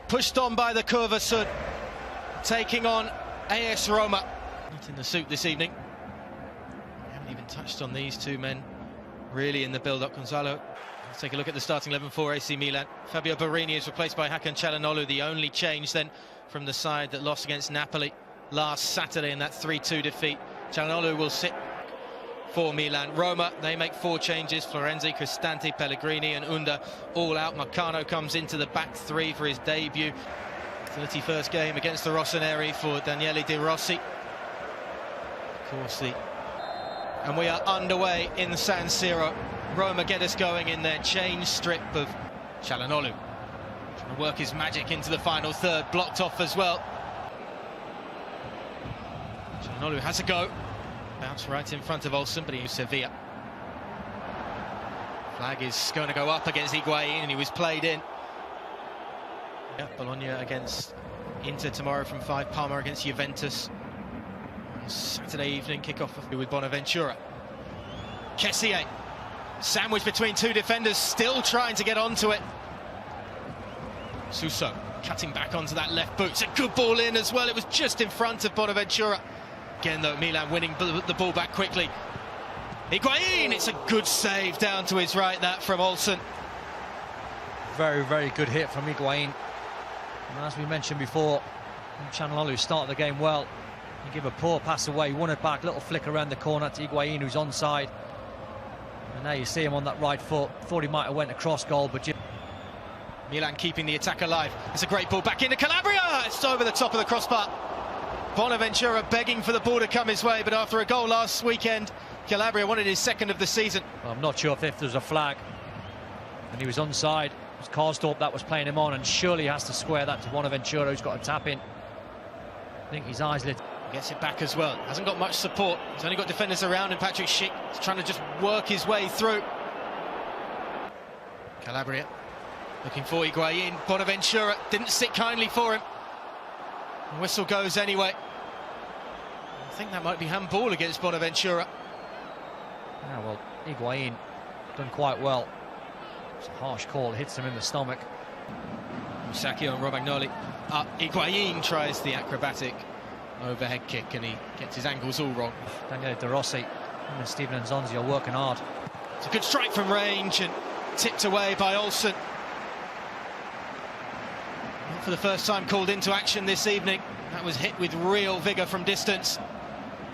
pushed on by the Curva Sud, taking on AS Roma. Not in the suit this evening. We haven't even touched on these two men really in the build-up. Gonzalo, let's take a look at the starting 11 for AC Milan. Fabio Borini is replaced by Hakan Çalhanoğlu, the only change then from the side that lost against Napoli last Saturday in that 3-2 defeat. Çalhanoğlu will sit for Milan. Roma, they make 4 changes. Florenzi, Cristante, Pellegrini and Under all out. Marcano comes into the back 3 for his debut. 31st game against the Rossoneri for Daniele De Rossi. Of course, and we are underway in San Siro. Roma get us going in their change strip of Çalhanoğlu. Trying to work his magic into the final third, blocked off as well. Çalhanoğlu has a go. Bounce right in front of Olsen, but he's Sevilla. Flag is going to go up against Higuain, and he was played in. Yeah, Bologna against Inter tomorrow from 5, Parma against Juventus. Saturday evening kick-off with Bonaventura. Kessié, sandwiched between 2 defenders, still trying to get onto it. Suso cutting back onto that left boot. It's a good ball in as well. It was just in front of Bonaventura. Again, though, Milan winning the ball back quickly. Higuain, it's a good save down to his right, that from Olsen. Very, very good hit from Higuain. And as we mentioned before, Çalhanoğlu started the game well. He gave a poor pass away, won it back, little flick around the corner to Higuain, who's onside. And now you see him on that right foot. Thought he might have went across goal, but Milan keeping the attack alive. It's a great ball back into Calabria. It's over the top of the crossbar. Bonaventura begging for the ball to come his way, but after a goal last weekend, Calabria wanted his 2nd of the season. Well, I'm not sure if there's a flag, and he was onside. It was Karsdorp that was playing him on, and surely he has to square that to Bonaventura, who's got a tap in. I think his eyes lit. Gets it back as well. Hasn't got much support. He's only got defenders around him. Patrick Schick is trying to just work his way through. Calabria looking for Higuain. Bonaventura didn't sit kindly for him. The whistle goes anyway. I think that might be handball against Bonaventura. Yeah, well, Higuain done quite well. It's a harsh call, hits him in the stomach. Musacchio and Romagnoli up. Higuain tries the acrobatic overhead kick and he gets his angles all wrong. Daniele De Rossi and Steven Nzonzi are working hard. It's a good strike from range and tipped away by Olsen. Not for the first time called into action this evening. That was hit with real vigour from distance.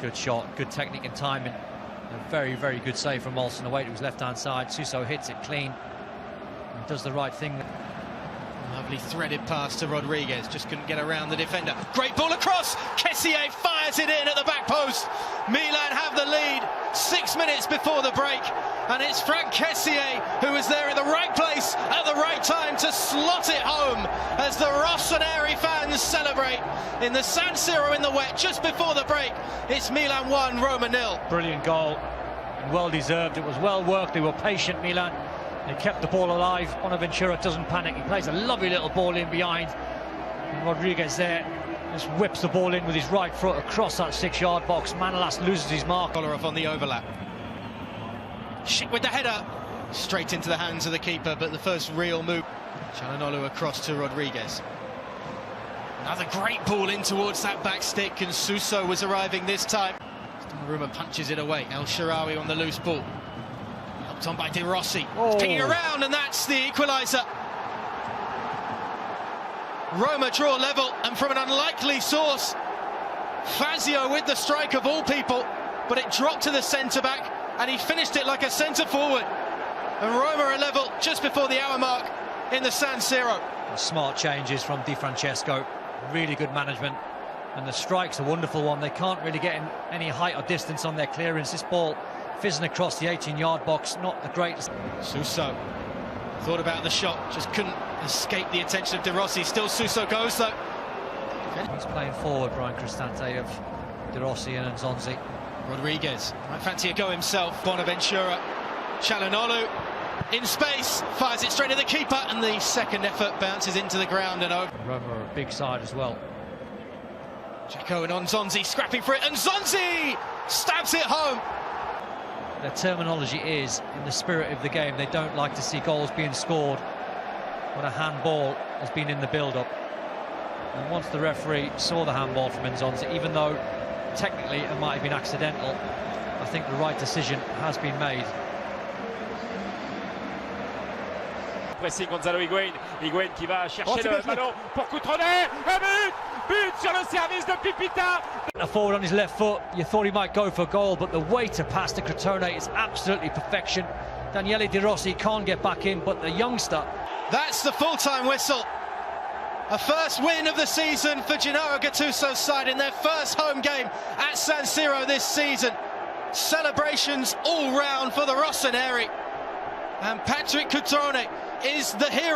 Good shot, good technique and timing. A very, very good save from Olsen away to his left-hand side. Suso hits it clean and does the right thing. Lovely threaded pass to Rodriguez, just couldn't get around the defender. Great ball across, Kessié fires it in at the back post. Milan have the lead 6 minutes before the break, and it's Franck Kessié who is there in the right place at the right time to slot it home as the Rossoneri fans celebrate in the San Siro in the wet just before the break. It's Milan 1, Roma 0. Brilliant goal, and well deserved. It was well worked, they were patient, Milan. They kept the ball alive. Bonaventura doesn't panic. He plays a lovely little ball in behind. And Rodriguez there just whips the ball in with his right foot across that 6-yard box. Manolas loses his mark. Kolarov on the overlap. Schick with the header. Straight into the hands of the keeper, but the first real move. Çalhanoğlu across to Rodriguez. Another great ball in towards that back stick, and Suso was arriving this time. Donnarumma punches it away. El Shaarawy on the loose ball. Helped on by De Rossi. Pinging around, and that's the equaliser. Roma draw level, and from an unlikely source. Fazio with the strike of all people, but it dropped to the centre-back, and he finished it like a centre-forward. And Roma are level just before the hour mark in the San Siro. Smart changes from Di Francesco. Really good management. And the strike's a wonderful one. They can't really get in any height or distance on their clearance. This ball fizzing across the 18-yard box, not the greatest. Suso thought about the shot, just couldn't escape the attention of De Rossi. Still Suso goes though. He's playing forward, Brian Cristante, of De Rossi and Nzonzi. Rodriguez might fancy a go himself. Bonaventura, Çalhanoğlu in space, fires it straight to the keeper, and the second effort bounces into the ground and over. Roma are a big side as well. Dzeko and Nzonzi scrapping for it, and Nzonzi stabs it home. Their terminology is, in the spirit of the game, they don't like to see goals being scored when a handball has been in the build-up. And once the referee saw the handball from Inzonzi, even though technically it might have been accidental, I think the right decision has been made. Pressing Gonzalo Higuain, Higuain qui va chercher le ballon pour Coutronnet, un but sur le service de Pipita. Forward on his left foot, you thought he might go for a goal, but the way to pass to Crotone is absolutely perfection. Daniele De Rossi can't get back in, but the youngster. That's the full-time whistle. A first win of the season for Gennaro Gattuso's side in their first home game at San Siro this season. Celebrations all round for the Rossoneri. And Patrick Cutrone is the hero.